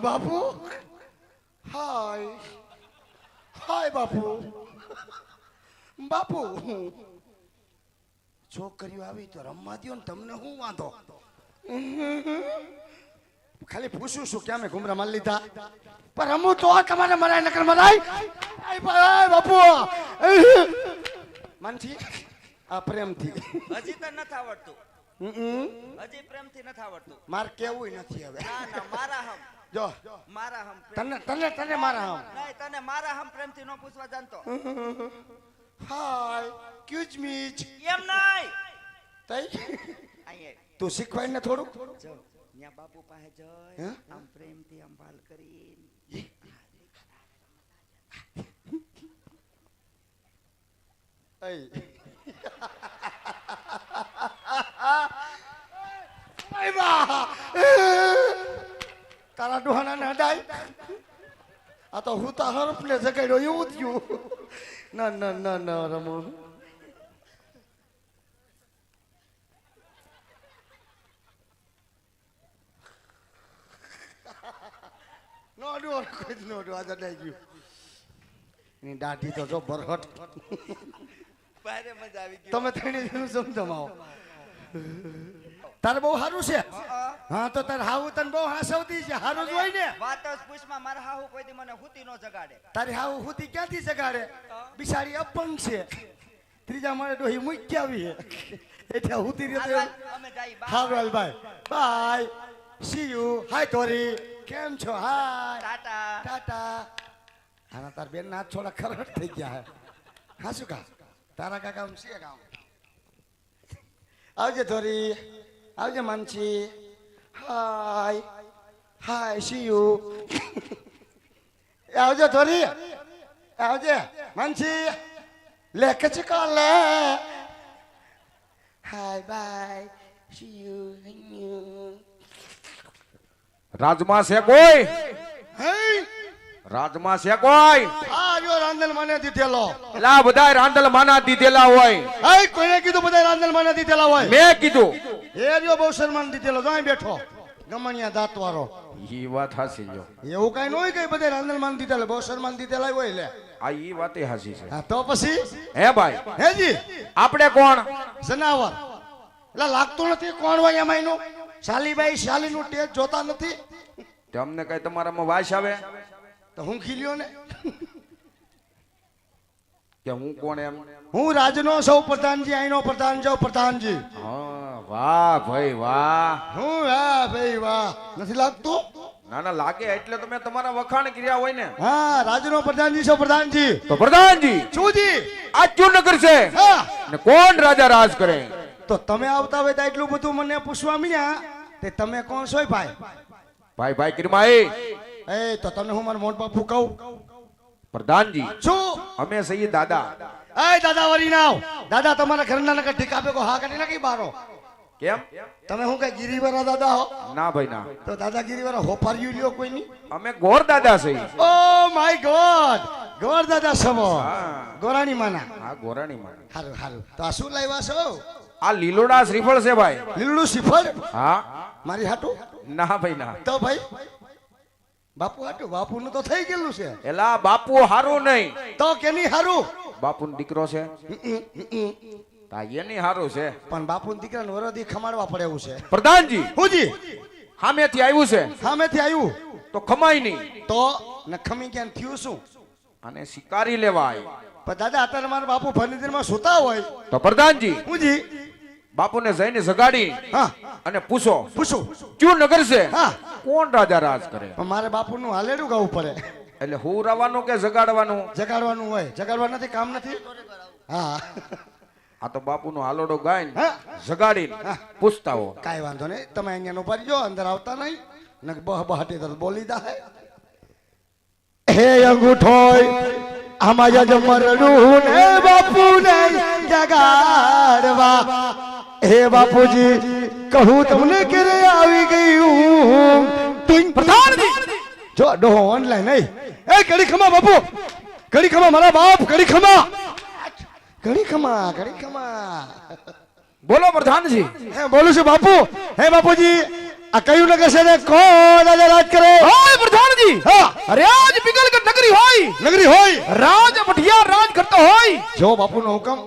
બાપુ હાય હાય બાપુ બાપુ છોકરીઓ આવી તો રમવા દો ને તમને શું વાંધો ખાલી પૂછું છું કે અમે ઘુમરા માલ લીધા પણ રમું તો તમારે મરાય નકર મરાય બાપુ માનથી આ પ્રેમથી હજી તો નથી આવડતું હજી પ્રેમથી નથી આવડતું માર કેવું નથી હવે ના ના મારા હમ જો મારા હમ તને મારા હમ નહીં તને મારા હમ પ્રેમથી નો પૂછવા જાણતો હાય ક્યુજ મીચ એમ નહીં તઈ અહીંયા તું શીખવાય ને થોડુંક જો ન્યા બાપુ પાસે જઈ હે? આમ પ્રેમથી આમ વાલ કરી તારા ડોહાના ના ડાય આ તો હું તો હરફ ને જગાડ્યો એવું થયું ના ના ના ના રમો નો ડો કોઈ નો ડો આ જડાઈ ગયું એની દાઢી તો જો બરહટ ભારે મજા આવી ગઈ તમે થઈને સમજમાવો તારે બહુ સારું છે હા તો તારે હાવું તને બહુ હાસવતી છે સારું જ હોય ને વાત જ પૂછમાં મારા હાહુ કોઈ દી મને હુતી નો જગાડે તારી હાવું હુતી ક્યાંથી જગાડે બિચારી અપંગ છે ત્રીજા માળે ડોહી મૂકી આવી છે એટલે હુતી રીતે અમે જાઈ હારું હાલ ભાઈ બાય સી યુ હાય તોરી કેમ છો હાય ટાટા ટાટા આના તાર બેન ના હાથ થોડા ખરડ થઈ ગયા હે હા શું કા તારા કાકા છે ગામ આવજે ધોરી આવજે માનસી હાય હાય સી યુ આવજે ધોરી આવજે માનસી લે કચકા લે હાય બાય સી યુ રાજમાં છે કોઈ હે રાજમાં છે કોઈ આ જો રાંદલ મને દીધેલો એલા બધાય રાંદલ માના દીધેલા હોય હે કોઈને કીધું બધા રાંદલ મને દીધેલા હોય મેં કીધું એ જો બહુ શર્માન દીધેલો જો અહીં બેઠો ગમણિયા દાંત વાળો ઈ વાત હાસી જો એવું કઈ ન હોય કઈ બધા રાંદલ માન દીધેલા બહુ શર્માન દીધેલા હોય લે આ ઈ વાતે હાસી છે હા તો પછી હે ભાઈ હેજી આપણે કોણ જનાવર એટલે લાગતું નથી કોણ હોય એમાં એનું શાલીબાઈ શાલીનું ટેજ જોતા નથી તમને કઈ તમારામાં વાસ આવે તો હું ખીલ્યો ને કે હું કોણ એમ હું રાજનો સૌ પ્રધાનજી અહીંનો પ્રધાન જો પ્રધાનજી હા વાહ ભાઈ વાહ હું વાહ ભાઈ વાહ નથી લાગતું ના ના લાગે એટલે તો મેં તમારા વખાણ કર્યા હોય ને હા રાજનો પ્રધાનજી સૌ પ્રધાનજી તો પ્રધાનજી શુંજી આ ક્યું નગર છે હા ને કોણ રાજા રાજ કરે તો તમે આવતા હોય તો એટલું બધું મને પૂછવા મળ્યા તે તમે કોણ છો ભાઈ ભાઈ ભાઈ કિરમાઈ એ તો તમને હું મારા મોટ બાપુ કહું પ્રધાનજી શું અમે સહી દાદા એ દાદા વરી નાવ દાદા તમારા ઘરના નકર ઠીકા ભેગો હા કરી નાખી બારો કેમ તમે હું કઈ ગિરિવાળા દાદા હો ના ભાઈ ના તો દાદા ગિરિવાળા હોફાર્યું લ્યો કોઈ ની અમે ગોર દાદા સહી ઓ માય ગોડ ગોર દાદા સમો ગોરાણી માના હા ગોરાણી માં હારું હારું તો આ શું લાવ્યા છો આ લીલોડા શ્રીફળ છે ભાઈ લીલું શ્રીફળ હા મારી હાટું ના ભાઈ ના તો ભાઈ બાપુ હાટું બાપુ નું તો થઈ ગયેલું છે એલા બાપુ હારું નહીં તો કેની હારું બાપુ દીકરો છે તા એની હારું છે પણ બાપુ દીકરાને વરદી ખમાડવા પડે એવું છે પ્રધાનજી હુજી સામેથી આવ્યું છે સામેથી આવ્યું તો ખમાય નહીં તો ને ખમી ક્યાં થયું શું અને શિકારી લેવા આવ્યું પણ દાદા અત્યારે મારા બાપુ ફર્નિચરમાં સુતા હોય તો પ્રધાનજી હુજી બાપુને જઈને જગાડી હા અને પૂછો પૂછું ક્યું નગર છે હા કોણ રાજા રાજ કરે પણ મારે બાપુનું હાલેડું ગાવું પડે એટલે હું રવાનું કે જગાડવાનું જગાડવાનું હોય જગાડવા નથી કામ નથી હા આ તો બાપુનો હાલોડો ગાઈને હા જગાડીને પૂછતા હો કાંઈ વાંધો નહીં તમે અહીંયા નો પાડી જો અંદર આવતા નહીં ને બહ બહાટી તો બોલી દા હે અંગૂઠોય આમાં જમરડું ને બાપુને જગાડવા હે બાપુજી કહું તમને ક્યારે આવી ગયું તું પ્રધાનજી જો ડોહો ઓનલાઈન નહીં એ કડી ખમા બાપુ કડી ખમા મારા બાપ કડી ખમા કડી ખમા કડી ખમા બોલો પ્રધાનજી હે બોલું છું બાપુ હે બાપુજી આ કયું નગર છે ને કોણ આજે રાજ કરે હોય પ્રધાનજી હા અરે આજ પિંગલગઢ નગરી હોય નગરી હોય રાજ ભટિયાર રાજ કરતો હોય જો બાપુનો હુકમ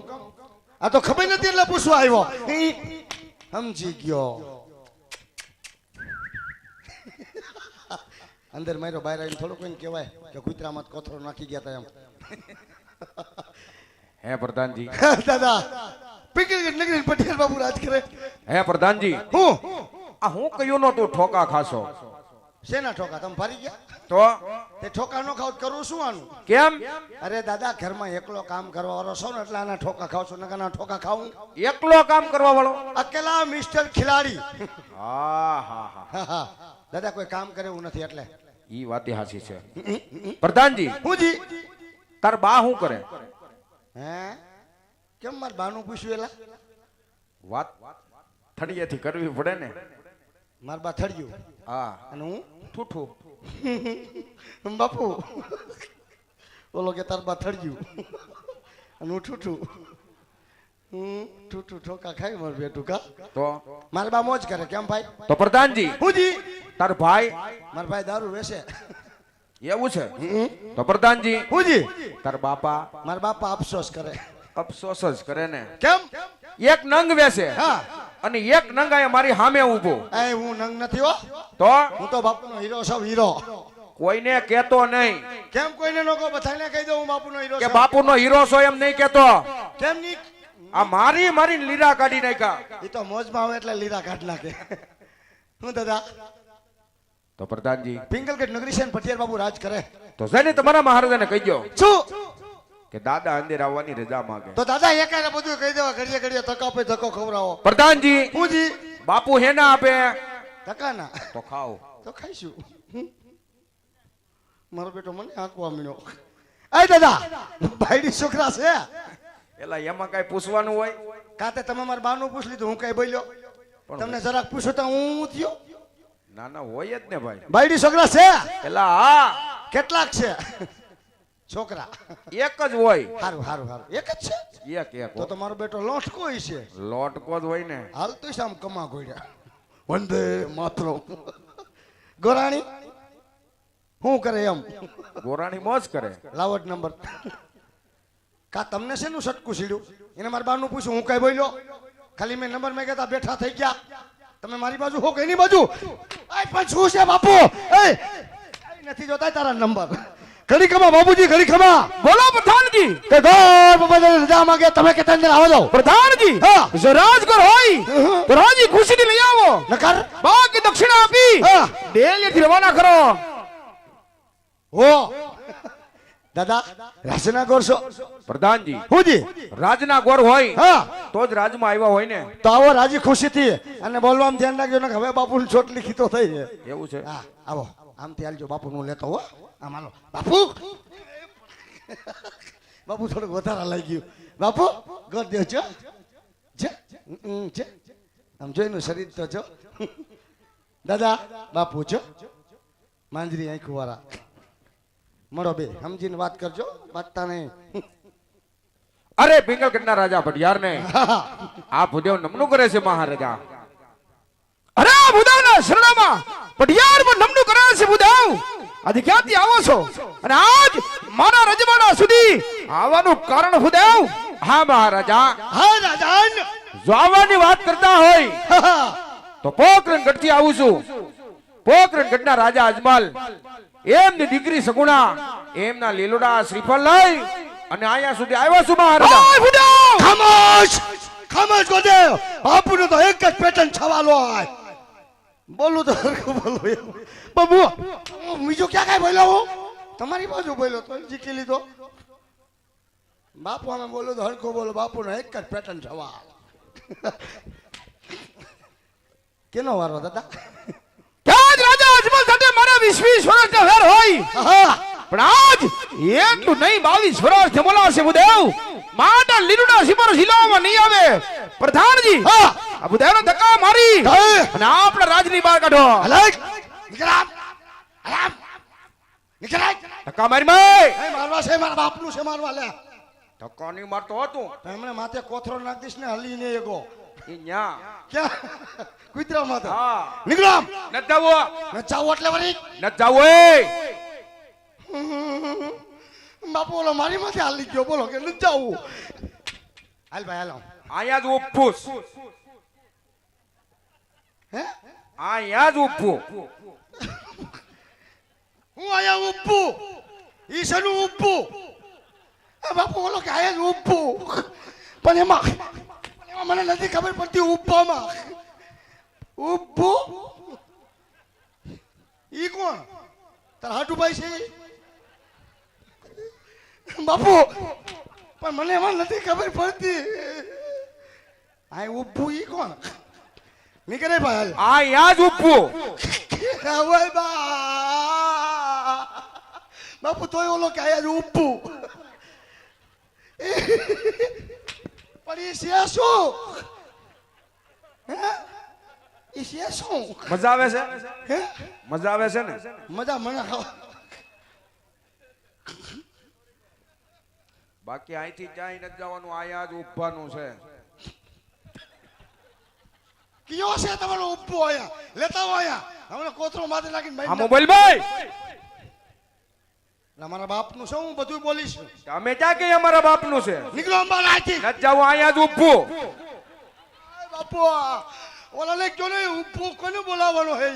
આ તો ખબર નથી એટલે પૂછવા આવ્યો સમજી ગયો અંદર મારો બહાર આવીને થોડું કોઈને કહેવાય કે કૂતરામાં કોથરો નાખી ગયા તા એમ હે પ્રધાનજી દાદા પિંગલગઢ નગરી પટેલ બાપુ રાજ કરે હે પ્રધાનજી હું આ હું કયું નો તું ઠોકા ખાશો શેના ઠોકા તમે ફરી ગયા તો તે ઠોકા નો ખાવ તો કરું શું આનું કેમ અરે દાદા ઘરમાં એકલો કામ કરવા વાળો છો ને એટલે આના ઠોકા ખાવ છો નકાના ઠોકા ખાવું એકલો કામ કરવા વાળો અકેલા મિસ્ટર ખિલાડી હા હા હા હા, હા. દાદા કોઈ કામ કરે એવું નથી એટલે ઈ વાત હાસી છે પ્રધાનજી હુંજી તાર બા શું કરે હે કેમ માર બાનું પૂછ્યું એલા વાત થડીએથી કરવી પડે ને માર બા થડ્યું હા અને હું ઠૂઠું બાપુ ઓલો કે તાર બા થડ્યું અને હું ઠૂઠું ઠૂઠું ઠોકા ખાઈ માર બેટું કા તો માર બા મોજ કરે કેમ ભાઈ તો પ્રધાનજી હુંજી તાર ભાઈ માર ભાઈ દારૂ વેચે એવું છે તો પ્રધાનજી હુંજી તાર બાપા માર બાપા અફસોસ કરે અફસોસ જ કરે ને કેમ એક નંગ વેસે હા અને એક નંગ આયા મારી સામે ઊભો એ હું નંગ નથી હો તો હું તો બાપુનો હીરો છું હીરો કોઈને કેતો નહીં કેમ કોઈને નો કહો બધાને કહી દઉં હું બાપુનો હીરો કે છું બાપુનો હીરો છો એમ નહીં કેતો કેમ ની આ મારી મારી લીરા કાઢી નાખ્યા એ તો મોજમાં આવે એટલે લીરા કાઢ નાખે હું દાદા તો પ્રધાનજી પિંગલગઢ નગરી છે ને પટિયાર બાબુ રાજ કરે તો જઈને તમારા મહારાજાને કહી દો શું કે દાદા અંદર આવવાની રજા માંગે તો દાદા એકાને બધું કહી દેવા ઘડીએ ઘડીએ ધક્કો આપે ધક્કો ખવડાવો પ્રધાનજી હુંજી બાપુ હેના આપે ધક્કાના તો ખાઓ તો ખાઈશું મારો બેટો મને આંકવા મીણો એ દાદા ભાઈડી છોકરા છે એલા એમાં કઈ પૂછવાનું હોય કાતે તમે મારા બાનું પૂછ લીધું હું કઈ બોલ્યો તમને જરાક પૂછો તો હું થયો ના ના હોય જ ને ભાઈ ભાઈડી છોકરા છે એલા હા કેટલાક છે છોકરા એક જ હોય હારું હારું હારું એક જ છે એક એક તો તમારો બેટો લોટકો છે લોટકો જ હોય ને હાલ તો આમ કમા ગોળ્યા વંદે માતરમ ગોરાણી શું કરે એમ ગોરાણી મોજ કરે લાવટ નંબર કા તમને શેનું સટકું સીડ્યું એને મારા બાનું પૂછ્યું હું કઈ બોલ્યો ખાલી મેં નંબર મેં કહેતા બેઠા થઈ ગયા તમે મારી બાજુ હો કે એની બાજુ એ પણ શું છે બાપુ એ નથી જોતા તારા નંબર ઘડી ખમા બાબુજી ઘડી ખમા બોલો પ્રધાનજી કે ગોર બાબા રજા માંગે તમે કે અંદર આવો જાઓ પ્રધાનજી હા. જો રાજગર હોય તો રાજી ખુશીથી લઈ આવો નકર બાકી દક્ષિણા આપી હા. ડેલીથી રવાના કરો હો દાદા રાસના ગોરસો પ્રધાનજી હુજી રાજના ગોર હોય હા તો જ રાજમાં આવ્યા હોય ને તો આવો રાજી ખુશીથી અને બોલવામાં ધ્યાન રાખજો ને હવે બાપુની ચોટલી ખીતો થઈ છે એવું છે હા આવો આમથી હાલજો બાપુનું લેતો હો આમ હાલો બાપુ બાપુ થોડુંક વધારે લઈ ગયું બાપુ ગોદ દે છો છે આમ જોઈનું શરીર તો છો દાદા બાપુ છો માંજરી આંખું વાળા મળો બે સમજીને વાત કરજો વાંચતા નહીં અરે પિંગલગઢના રાજા ભટિયાર ને આ ભુદેવ નમનું કરે છે મહારાજા અરે આ ભુદેવના શરણામાં પટિયાર પર નમનું કરે છે ભુદેવ આજે ક્યાંથી આવો છો અને આજ મારા રજવાડા સુધી આવવાનું કારણ ભુદેવ હા મહારાજા હા રાજાન જો આવવાની વાત કરતા હોય તો પોકરણગઢથી આવું છું પોકરણગઢના રાજા અજમલ એમની દીકરી સગુણા એમના લીલોડા શ્રીફળ લઈ અને અહીંયા સુધી આવ્યા છું મહારાજા ઓય ભુદેવ ખામોશ ખામોશ ગોદેવ બાપુનો તો એક જ પેટર્ન છવાલો હોય બોલું તો હરખું બોલો એમ. બાબુ બીજું ક્યાં કઈ બોલ્યો હું તમારી બાજુ બોલ્યો તો જીકી લીધો બાપુ અમે બોલું તો હરખું બોલો બાપુનો એક જ પેટર્ન છવા કેનો વારો દાદા ત્યાં જ રાજા અજમલ સાથે મારા 20 વર્ષનો વેર હોય હા પણ આજ એટલું નહીં 22 વર્ષ બોલાશે ભુદેવ માટા લીલુડા સિપર શિલામાં નહીં આવે પ્રધાનજી હા આ ભુદેવનો ધક્કા મારી હા. અને આપણા રાજની બહાર કાઢો હલાક નીકળામ હલામ નીકળાય ધક્કા મારી માય એ મારવા છે મારા બાપનું છે મારવા લે ધક્કા નહીં મારતો હતું એમણે માથે કોથરો નાખ દઈશ ને હલી ને એગો ઈ ન્યા ક્યાં કુતરામાં તો હા નીકળો આમ. ન જાવો ન ચાવો એટલે વળી ન જાવો એ બાપુ ઓલો મારી માથે હાલી ગયો બોલો કે ન જાવું હાલ ભાઈ હાલો આયા જ ઉભું હે આયા જ ઉભું હું આયા ઊભું ઈશાનું ઊભું એ બાપુ ઓલો કે આયા જ ઊભું પણ એમાં મને નથી ખબર પડતી ઊભામાં ઊભું ઈ કોણ તારા હાટુભાઈ છે ઈ? બાપુ પણ મને એમાં નથી ખબર પડતી આ ઊભું ઈ કોણ નીકળે ભાઈ આયા જ ઉભું હવે બાપુ તોય ઓલો કે આયા જ ઊભું પણ એ છે શું હે એ છે શું મજા આવે છે હે મજા આવે છે ને મજા મને બાકી અહીંથી ક્યાંય નથી જવાનું આયા જ ઉભવાનું છે કયો છે તમારો ઊભો આયા લેતા આવો આયા હમણાં કોથળો માથે નાખીને આ ભાઈ મોબાઈલ ભાઈ મારા બાપનું શું હું બધું બોલીશ તમે ક્યાં કઈ અમારા બાપનું છે નીકળો અંબાલા આથી નથી જવું આયા જ ઉભું બાપુ ઓલાને કયો ને ઊભું કોને બોલાવવાનો હે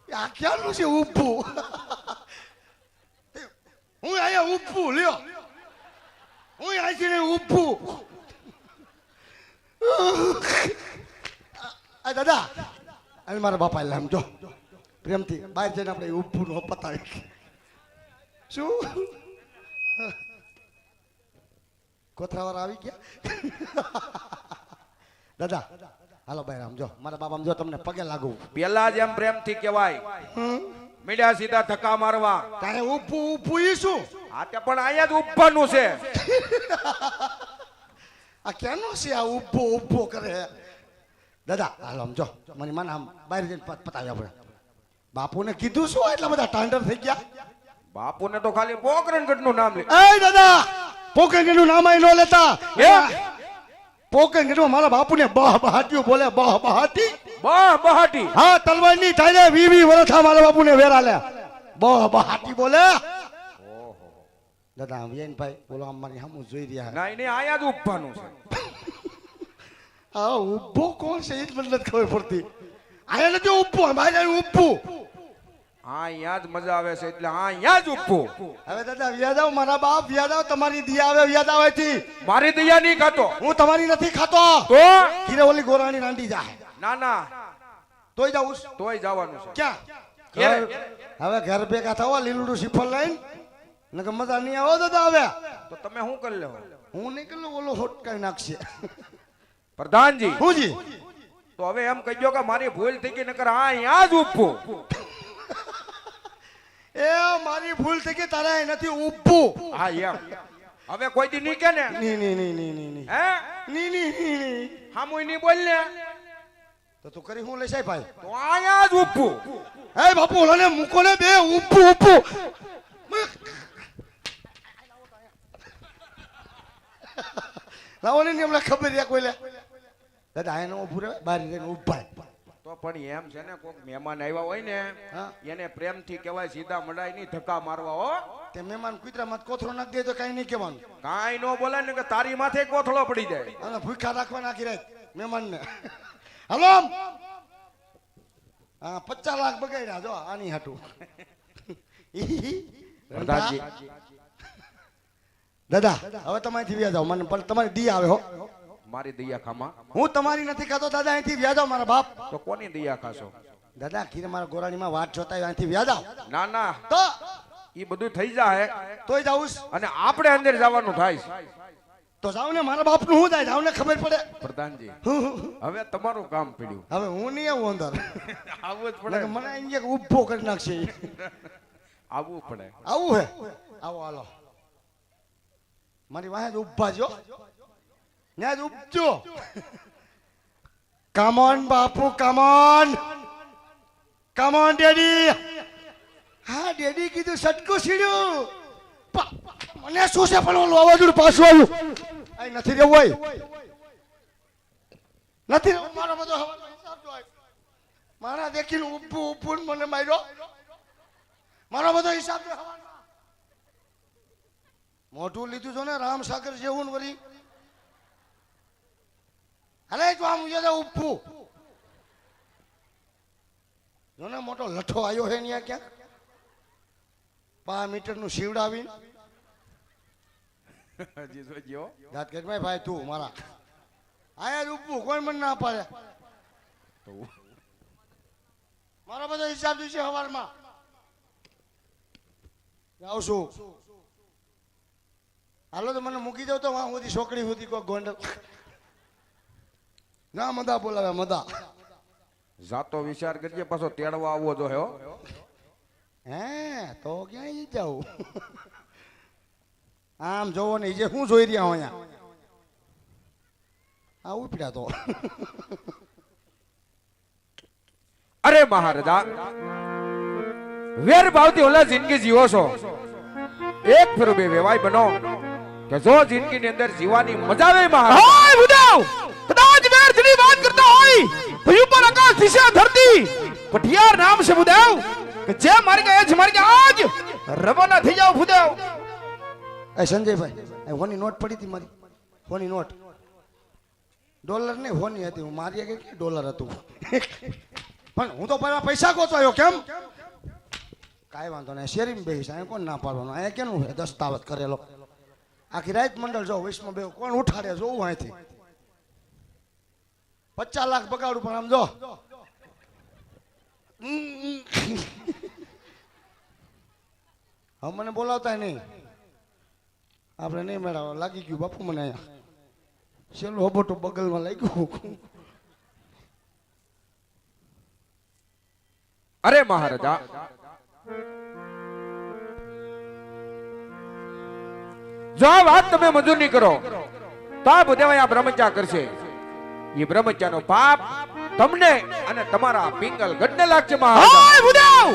આ ક્યાંનું છે ઊભું હું અહીંયા ઊભું લ્યો હું અહીંથી ને ઊભું આ દાદા અને મારા બાપા એટલે સમજો પ્રેમથી બહાર જઈને આપણે ઊભું નો પતાવી શું કોથરાવાળા આવી ગયા દાદા હાલો ભાઈ સમજો મારા બાપા સમજો તમને પગે લાગુ પેલા જ એમ પ્રેમથી કહેવાય મીડિયા સીધા ધક્કા મારવા તારે ઊભું ઊભું ઈ શું આ તે પણ અહીંયા જ ઉભવાનું છે આ કેનો છે આ ઊભો ઊભો કરે દાદા હાલો સમજો મને મને આમ બહાર જઈને પતાવી આપણે બાપુને કીધું શું એટલા બધા ટાંડર થઈ ગયા બાપુને તો ખાલી પોકરણગઢ નું નામ લે એ દાદા પોકરણગઢનું નામ આઈ નો લેતા એ? પોકરણગઢમાં મારા બાપુને બહ બહાટ્યું બોલે બહ બહાટી બહાટી હા તલવારની થાય 20 વર્ષ મારા બાપુને વેરા લે બહ બહાટી બોલે દાદા વિયન ભાઈ બોલો આમ મારી સામું જોઈ રહ્યા ના એને અહીંયા જ ઉભવાનું છે હા ઊભો કોણ છે એ જ મને નથી ખબર પડતી આયા નથી ઊભું બહાર ઊભું અહીંયા જ મજા આવે છે એટલે અહીંયા જ ઉભું હવે દાદા વ્યાજ આવ મારા બાપ વ્યાજ આવ તમારી દિયા આવે વ્યાજ આવે થી મારી દયા નહીં ખાતો હું તમારી નથી ખાતો તો કીરે ઓલી ગોરાણી રાંડી જાય ના ના તોય જાઉં તોય જવાનું છે ક્યાં ઘેરે. હવે ઘર ભેગા થવા લીલુડું શ્રીફળ લઈને નકર મજા નહીં આવો દાદા હવે તો તમે શું કરી લેવો હું નીકળું ઓલો હોટકાઈ નાખશે પ્રધાનજી હુંજી તો હવે એમ કહીજો કે મારી ભૂલ થઈ ગઈ નકર અહીંયા જ ઉભું એ મારી ભૂલ થઈ ગઈ તારે અહીં નથી ઊભું હા એમ હવે કોઈ દી નહીં કે ને ની ની ની ની ની ની હે ની ની ની હામુય નહીં બોલ ને તો તું કરી હું લેસાય ભાઈ તો અહીંયા જ ઉભું એ બાપુ ઓલાને મૂકો ને બે ઊભું ઊભું લાવો ને હમણાં ખબર છે કોઈ લે દાદા એને ઊભું રહે બહાર જઈને ઊભા તો પણ એમ છે ને કોઈક મહેમાન આવ્યા હોય ને હા. એને પ્રેમથી કહેવાય સીધા મડાય નહીં ધક્કા મારવા હો તે મહેમાન કુતરામાં કોથળો નાખી દે તો કઈ નહીં કહેવાનું કાંઈ નો બોલાય ને કે તારી માથે કોથળો પડી જાય અને ભૂખા રાખવા નાખી રાખ મહેમાનને હલો હા 50 લાખ બગાડ્યા જો આની હાટું પ્રધાનજી દાદા હવે તમારીથી વ્યાજ આવો મને પણ તમારી દી આવે હો મારી દયા ખામાં હું તમારી નથી ખાતો દાદા અહીંથી વ્યાજ આવો મારા બાપ તો કોની દયા ખાશો દાદા ખીરે મારા ગોરાણીમાં વાત જોતા હોય અહીંથી વ્યાજ આવો ના ના તો એ બધું થઈ જાય તોય જાઉં અને આપણે અંદર જવાનું થાય છે. તો જાવ ને મારા બાપનું શું થાય જાવ ને ખબર પડે પ્રધાનજી હવે તમારું કામ પડ્યું હવે હું નહીં આવું અંદર આવવું જ પડે નકર મને અહીંયા ઊભો કરી નાખશે ઈ. આવવું પડે આવું હે આવો હાલો મારી વાહે જ ઊભા જો ન્યા જ ઉપજો come on Bapu come on daddy હા ડેડી કીધું સટકું સીડ્યું મને શું છે પણ ઓલું અવાજું પાછું આવ્યું આ નથી રહેવું હોય નથી મારો બધો હવાનો હિસાબ જો આય. મારા દેખીને ઉભું ઉભું ને મને માર્યો. મારો બધો હિસાબ જો હવાનો. મોઢું લીધું છો ને રામસાગર જેવું ને વળી. અરે જો આમ ઉજે ઉભું જો ને મોટો લઠ્ઠો આવ્યો હે ન્યા ક્યાંક 5 મીટરનું શીવડાવી હજી જોજો જાત કે ભાઈ તું મારા આયા જ ઉભું કોઈ મને ના પાડે. મારો બધો હિસાબ છે હવારમાં જાઉં છું. હાલો તો મને મૂકી દો તો વાં સુધી છોકરી સુધી કોઈ ગોંડલ ના મદા બોલાવે મદા. જાતો વિચાર કરજે પાછો તેડવા આવવો જો હે હો. હે તો ક્યાંય જાઉં. આમ જોવો ને જે શું જોઈ રહ્યા અહીંયા આ ઉપડ્યા તો. અરે મહારાજા વેર ભાવથી ઓલા જિંદગી જીવો છો. એક ફેરો બે વેવાય બનો કે જો જિંદગી ની અંદર જીવાની મજા આવે મહારાજા. હાય ભુદેવ કદાચ વ્યર્થની વાત કરતા હોય તો ઉપર આકાશ દિશે ધરતી પટિયાર નામ છે ભુદેવ કે જે મારી ગયા છે મારી ગયા આજ રવાના થઈ જાવ ભુદેવ. એ સંજયભાઈ એ હોની નોટ પડી હતી મારી હોની નોટ ડોલર નહીં હોની હતી હું મારી કે ડોલર હતું પણ હું તો પહેલા પૈસા ગોતવાયો કેમ કાંઈ વાંધો નહીં શેરીમાં બેસીશ અહીંયા કોણ ના પાડવાનું અહીંયા કેનું છે દસ્તાવેજ કરેલો આખી રાત મંડળ જો વિશ્વમાં બે કોણ ઉઠાડે જોવું અહીંથી 50 લાખ બગાડું પણ આમ જો હવે મને બોલાવતા નહીં આપણે નહીં મેળાવ લાગી ગયું બાપુ મને અહીંયા છેલ્લું હબોટું બગલમાં લાગ્યું. અરે મહારાજા જો આ વાત તમે મંજૂર નહીં કરો તો આ ભુદેવ આ બ્રહ્મચા કરશે. એ બ્રહ્મચાનો પાપ તમને અને તમારા પિંગલ ગઢને લાગશે મહારાજા. હાય ભુદેવ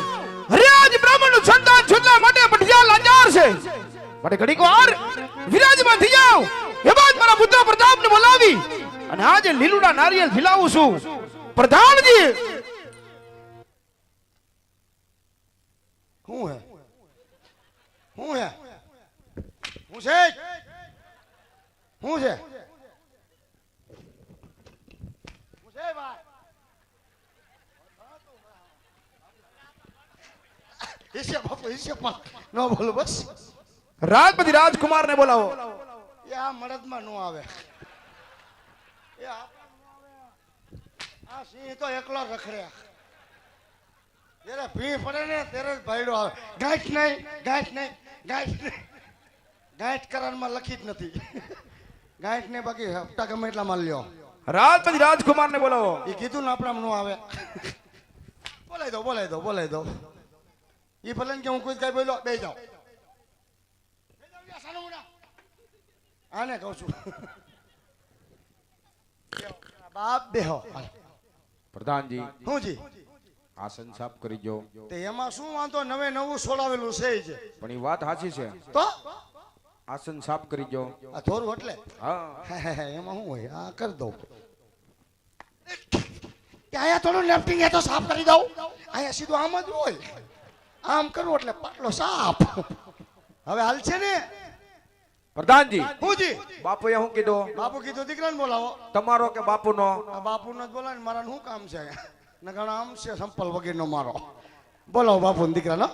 અરે આજ બ્રાહ્મણનું સંતાન છોડવા માટે પટિયાર લાચાર છે માટે ઘડીક વાર વિરાજમાન થઈ જાવ. એ બાદ મારા પુત્ર પ્રતાપને બોલાવી અને આજે લીલુડા નારિયેળ ખીલાવું છું. પ્રધાનજી શું હે શું હે શું છે શું છે શું છે ભાઈ હિસ્સે બાપુ હિસ્સે પણ ન બોલો બસ રાજપતિ રાજકુમારને બોલાવો. એ આ મળદમાં નો આવે એ આ સિંહ તો એકલો રખડ્યા જ્યારે ભી પડે ને ત્યારે જ ભાઈડો આવે ગાંઠ નહીં ગાંઠ નહીં ગાંઠ નહીં ગાંઠ કરનમાં લખી જ નથી ગાંઠ ને બાકી હપ્તા ગમે એટલા માલ લ્યો રાજપતિ રાજકુમારને બોલાવો. એ કીધું ને આપણામાં નો આવે બોલાઈ દો બોલાઈ દો બોલાઈ દો એ ભલે ને કે હું કોઈ કઈ બોલો બે જાઓ આને કહું છું બાપ બેહો પ્રધાનજી હું જી આસન સાફ કરી જો. તે એમાં શું વાંધો નવે નવું છોડાવેલું છે ઈ છે પણ એ વાત સાચી છે. તો આસન સાફ કરી જો. આ થોરું એટલે હા એમાં શું હોય આ કરી દઉં અહીંયા થોડું લેફ્ટિંગ એ તો સાફ કરી દઉં અહીંયા સીધું આમ જ હોય આમ કરવું એટલે પાટલો સાફ હવે હાલ છે ને પ્રધાનજી હું જી બાપુએ શું કીધું? બાપુ કીધું દીકરાને બોલાવો તમારો કે બાપુનો? આ બાપુનો જ બોલાવે ને મારા શું કામ છે નગાણા આમ છે સંપલ વગેરેનો મારો બોલાવો બાપુ દીકરાનો